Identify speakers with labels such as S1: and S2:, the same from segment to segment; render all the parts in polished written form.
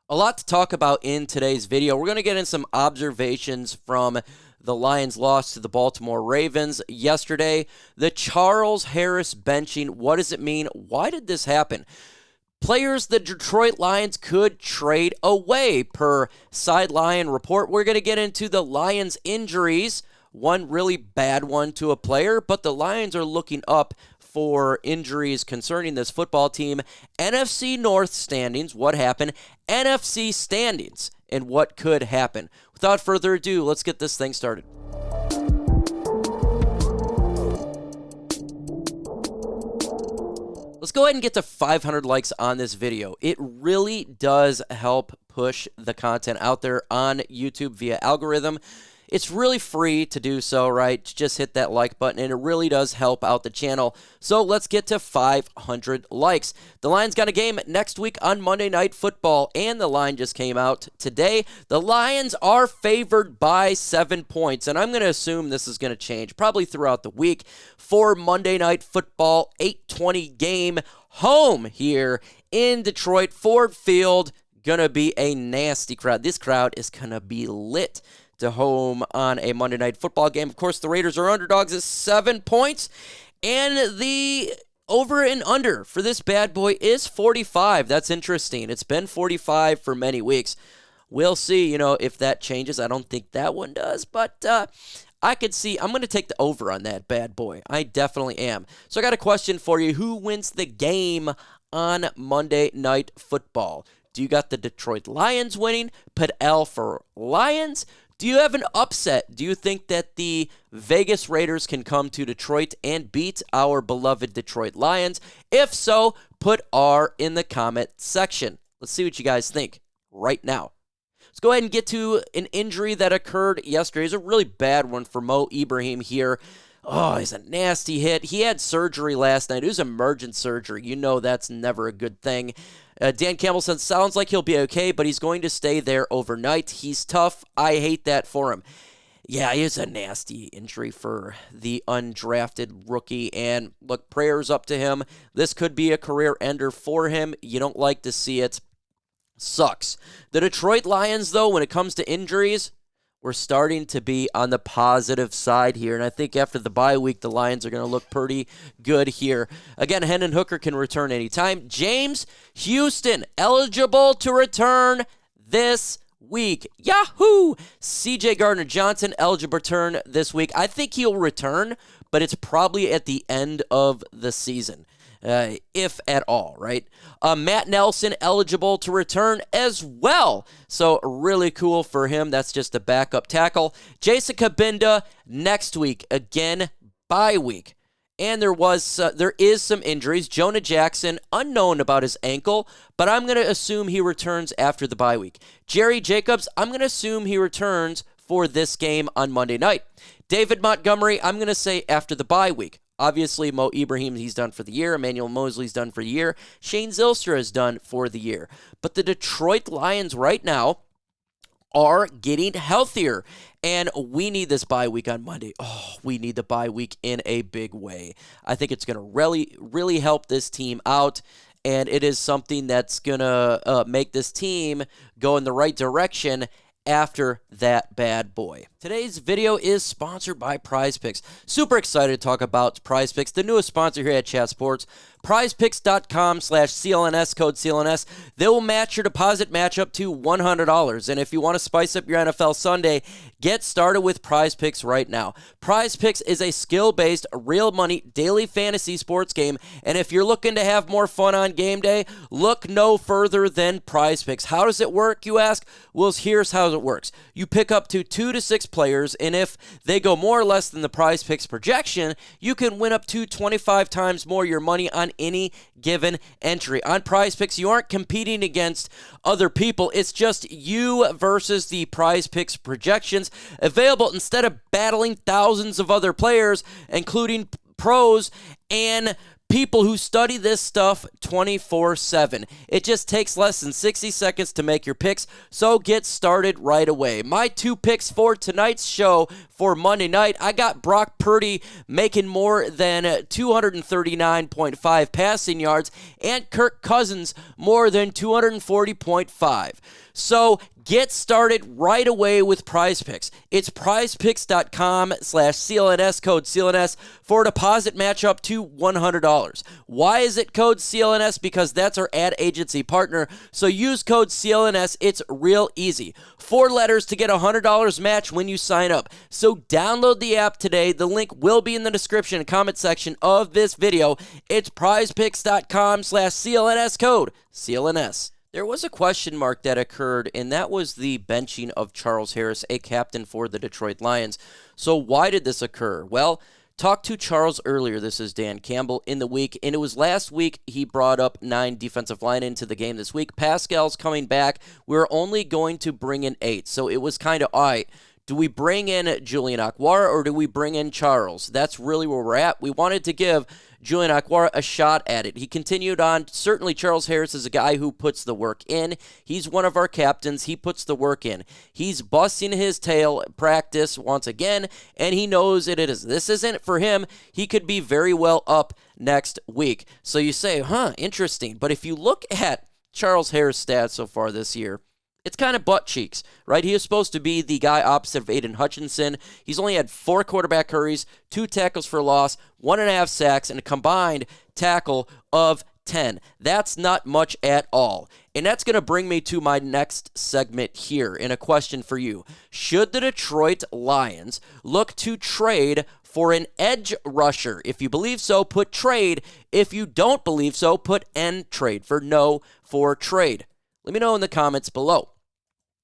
S1: A lot to talk about in today's video. We're going to get in some observations from the Lions' loss to the Baltimore Ravens yesterday. The Charles Harris benching, what does it mean? Why did this happen? Players the Detroit Lions could trade away per Sideline Report. We're going to get into the Lions' injuries, one really bad one to a player, but the Lions are looking up for injuries concerning this football team. NFC North standings, what happened? NFC standings, and what could happen. Without further ado, let's get this thing started. Let's go ahead and get to 500 likes on this video. It really does help push the content out there on YouTube via algorithm. It's really free to do so, right? Just hit that like button, and it really does help out the channel. So let's get to 500 likes. The Lions got a game next week on Monday Night Football, and the line just came out today. The Lions are favored by 7 points, and I'm going to assume this is going to change probably throughout the week for Monday Night Football, 8:20 game, home here in Detroit, Ford Field. Going to be a nasty crowd. This crowd is going to be lit to home on a Monday Night Football game. Of course, the Raiders are underdogs at 7 points, and the over and under for this bad boy is 45. That's interesting. It's been 45 for many weeks. We'll see, if that changes. I don't think that one does, but I could see. I'm going to take the over on that bad boy. I definitely am. So I got a question for you. Who wins the game on Monday Night Football? Do you got the Detroit Lions winning? Put L for Lions. Do you have an upset? Do you think that the Vegas Raiders can come to Detroit and beat our beloved Detroit Lions? If so, put R in the comment section. Let's see what you guys think right now. Let's go ahead and get to an injury that occurred yesterday. It's a really bad one for Mo Ibrahim here. Oh, he's a nasty hit. He had surgery last night. It was emergent surgery. That's never a good thing. Dan Campbell said, sounds like he'll be okay, but he's going to stay there overnight. He's tough. I hate that for him. Yeah, it is a nasty injury for the undrafted rookie. And look, prayers up to him. This could be a career ender for him. You don't like to see it. Sucks. The Detroit Lions, though, when it comes to injuries, we're starting to be on the positive side here, and I think after the bye week, the Lions are going to look pretty good here. Again, Hendon Hooker can return anytime. James Houston, eligible to return this week. Yahoo! C.J. Gardner-Johnson, eligible to return this week. I think he'll return, but it's probably at the end of the season. If at all, right? Matt Nelson eligible to return as well. So really cool for him. That's just a backup tackle. Jason Kabinda next week. Again, bye week. And there is some injuries. Jonah Jackson, unknown about his ankle, but I'm going to assume he returns after the bye week. Jerry Jacobs, I'm going to assume he returns for this game on Monday night. David Montgomery, I'm going to say after the bye week. Obviously, Mo Ibrahim, he's done for the year. Emmanuel Mosley's done for the year. Shane Zylstra is done for the year. But the Detroit Lions right now are getting healthier, and we need this bye week on Monday. Oh, we need the bye week in a big way. I think it's going to really help this team out, and it is something that's going to make this team go in the right direction after that bad boy. Today's video is sponsored by Prize Picks. Super excited to talk about Prize Picks, the newest sponsor here at Chat Sports. PrizePicks.com/CLNS, code CLNS. They will match your deposit match up to $100. And if you want to spice up your NFL Sunday, get started with Prize Picks right now. Prize Picks is a skill-based, real money, daily fantasy sports game. And if you're looking to have more fun on game day, look no further than Prize Picks. How does it work, you ask? Well, here's how it works. You pick up to 2 to 6 players, and if they go more or less than the Prize Picks projection, you can win up to 25 times more your money on any given entry. On Prize Picks, you aren't competing against other people. It's just you versus the Prize Picks projections available instead of battling thousands of other players, including pros and people who study this stuff 24/7. It just takes less than 60 seconds to make your picks, so get started right away. My 2 picks for tonight's show for Monday night, I got Brock Purdy making more than 239.5 passing yards and Kirk Cousins more than 240.5. So get started right away with Prize Picks. It's prizepicks.com/CLNS, code CLNS, for a deposit match up to $100. Why is it code CLNS? Because that's our ad agency partner. So use code CLNS. It's real easy. 4 letters to get $100 match when you sign up. So download the app today. The link will be in the description and comment section of this video. It's prizepicks.com/CLNS, code CLNS. There was a question mark that occurred, and that was the benching of Charles Harris, a captain for the Detroit Lions. So why did this occur? Well, talked to Charles earlier. This is Dan Campbell in the week, and it was last week he brought up 9 defensive line into the game this week. Paschal's coming back. We're only going to bring in 8. So it was kind of, all right, do we bring in Julian Okwara or do we bring in Charles? That's really where we're at. We wanted to give Julian Okwara a shot at it. He continued on. Certainly Charles Harris is a guy who puts the work in. He's one of our captains. He puts the work in. He's busting his tail practice once again, and he knows it is. This isn't for him. He could be very well up next week. So you say, interesting. But if you look at Charles Harris' stats so far this year, it's kind of butt cheeks, right? He is supposed to be the guy opposite of Aiden Hutchinson. He's only had 4 quarterback hurries, 2 tackles for loss, 1.5 sacks, and a combined tackle of 10. That's not much at all. And that's going to bring me to my next segment here and a question for you. Should the Detroit Lions look to trade for an edge rusher? If you believe so, put trade. If you don't believe so, put end trade for no for trade. Let me know in the comments below.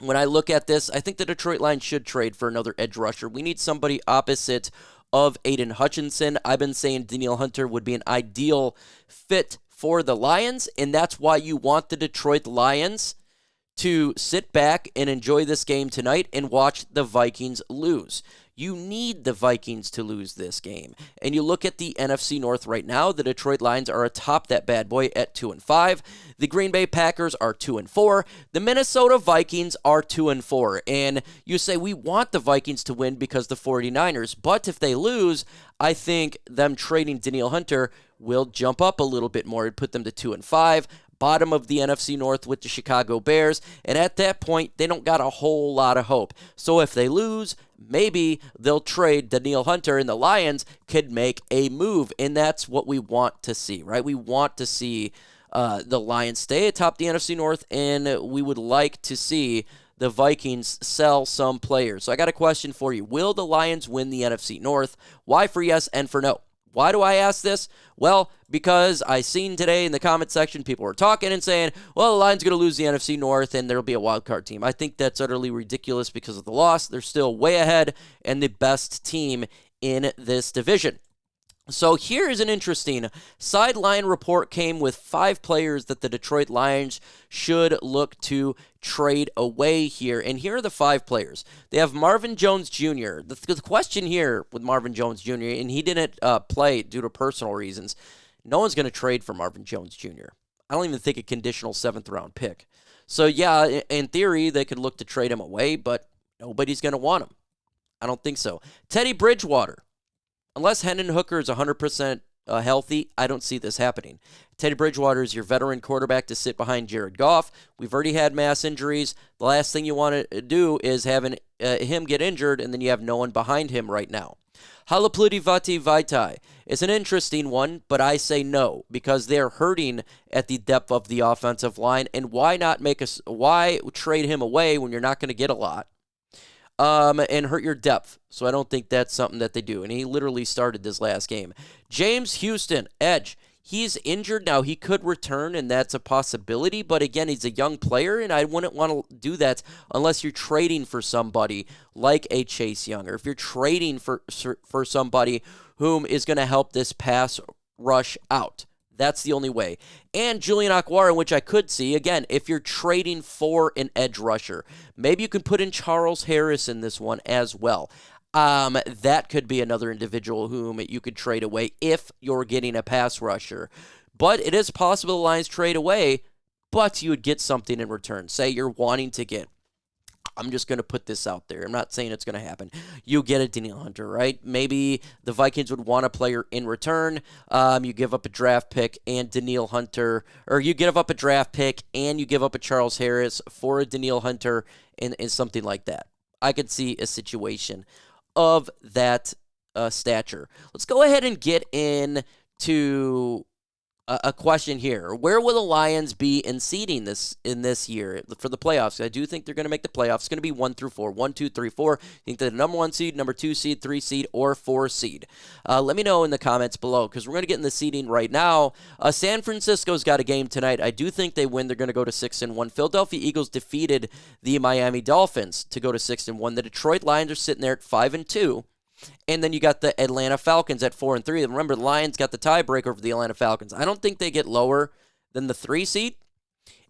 S1: When I look at this, I think the Detroit Lions should trade for another edge rusher. We need somebody opposite of Aiden Hutchinson. I've been saying Danielle Hunter would be an ideal fit for the Lions, and that's why you want the Detroit Lions to sit back and enjoy this game tonight and watch the Vikings lose. You need the Vikings to lose this game. And you look at the NFC North right now, the Detroit Lions are atop that bad boy at 2-5. The Green Bay Packers are 2-4. The Minnesota Vikings are 2-4. And you say, we want the Vikings to win because the 49ers. But if they lose, I think them trading Danielle Hunter will jump up a little bit more and put them to 2-5. Bottom of the NFC North with the Chicago Bears, and at that point, they don't got a whole lot of hope. So if they lose, maybe they'll trade Danielle Hunter, and the Lions could make a move, and that's what we want to see, right? We want to see the Lions stay atop the NFC North, and we would like to see the Vikings sell some players. So I got a question for you. Will the Lions win the NFC North? Why for yes and for no? Why do I ask this? Well, because I seen today in the comment section, people were talking and saying, well, the Lions going to lose the NFC North and there'll be a wild card team. I think that's utterly ridiculous because of the loss. They're still way ahead and the best team in this division. So here is an interesting sideline report came with 5 players that the Detroit Lions should look to trade away here. And here are the 5 players. They have Marvin Jones Jr. The question here with Marvin Jones Jr., and he didn't play due to personal reasons, no one's going to trade for Marvin Jones Jr. I don't even think a conditional 7th round pick. So yeah, in theory, they could look to trade him away, but nobody's going to want him. I don't think so. Teddy Bridgewater. Unless Hendon Hooker is 100% healthy, I don't see this happening. Teddy Bridgewater is your veteran quarterback to sit behind Jared Goff. We've already had mass injuries. The last thing you want to do is have him get injured, and then you have no one behind him right now. Halapoulivaati Vaitai is an interesting one, but I say no because they're hurting at the depth of the offensive line, and why trade him away when you're not going to get a lot? And hurt your depth. So I don't think that's something that they do. And he literally started this last game. James Houston, edge. He's injured now. He could return, and that's a possibility. But again, he's a young player, and I wouldn't want to do that unless you're trading for somebody like a Chase Young, or if you're trading for somebody whom is going to help this pass rush out. That's the only way. And Julian Okwara, which I could see, again, if you're trading for an edge rusher, maybe you can put in Charles Harris in this one as well. That could be another individual whom you could trade away if you're getting a pass rusher. But it is possible the Lions trade away, but you would get something in return. Say you're wanting to get, I'm just going to put this out there. I'm not saying it's going to happen. You get a Danielle Hunter, right? Maybe the Vikings would want a player in return. You give up a draft pick and Danielle Hunter, or you give up a draft pick and you give up a Charles Harris for a Danielle Hunter and something like that. I could see a situation of that stature. Let's go ahead and get into a question here. Where will the Lions be in seeding in this year for the playoffs? I do think they're going to make the playoffs. It's going to be 1 through 4. 1, 2, 3, 4. I think they're the number 1 seed, number 2 seed, 3 seed, or 4 seed. Let me know in the comments below because we're going to get in the seeding right now. San Francisco's got a game tonight. I do think they win. They're going to go to 6-1. Philadelphia Eagles defeated the Miami Dolphins to go to 6-1. The Detroit Lions are sitting there at 5-2. And then you got the Atlanta Falcons at 4-3. And remember, the Lions got the tiebreaker over the Atlanta Falcons. I don't think they get lower than the 3 seed.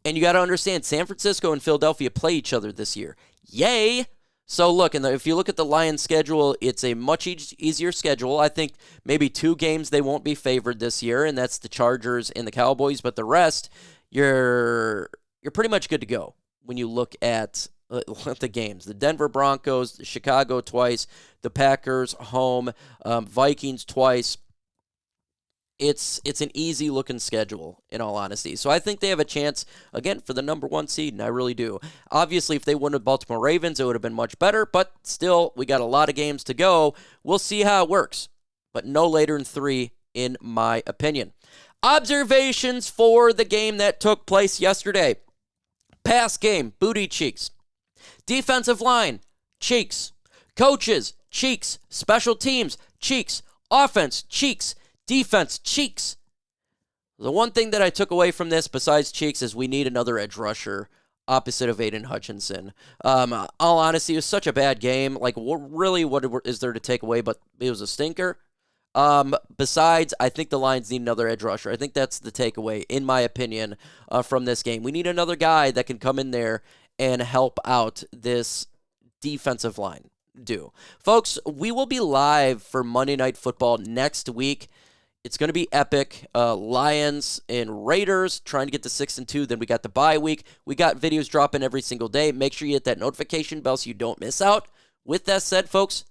S1: And you got to understand, San Francisco and Philadelphia play each other this year. Yay! So look, if you look at the Lions' schedule, it's a much easier schedule. I think maybe 2 games they won't be favored this year, and that's the Chargers and the Cowboys. But the rest, you're pretty much good to go when you look at the games. The Denver Broncos, the Chicago twice, the Packers home, Vikings twice. It's an easy looking schedule, in all honesty. So I think they have a chance, again, for the number 1 seed, and I really do. Obviously, if they won the Baltimore Ravens, it would have been much better, but still, we got a lot of games to go. We'll see how it works, but no later than 3, in my opinion. Observations for the game that took place yesterday. Pass game, booty cheeks. Defensive line, cheeks. Coaches, cheeks. Special teams, cheeks. Offense, cheeks. Defense, cheeks. The one thing that I took away from this, besides cheeks, is we need another edge rusher opposite of Aiden Hutchinson. All honesty, it was such a bad game. Like, what is there to take away? But it was a stinker. Besides, I think the Lions need another edge rusher. I think that's the takeaway, in my opinion, from this game. We need another guy that can come in there and help out this defensive line. Folks, we will be live for Monday Night Football next week. It's going to be epic. Lions and Raiders trying to get to 6-2. Then we got the bye week. We got videos dropping every single day. Make sure you hit that notification bell so you don't miss out. With that said, folks,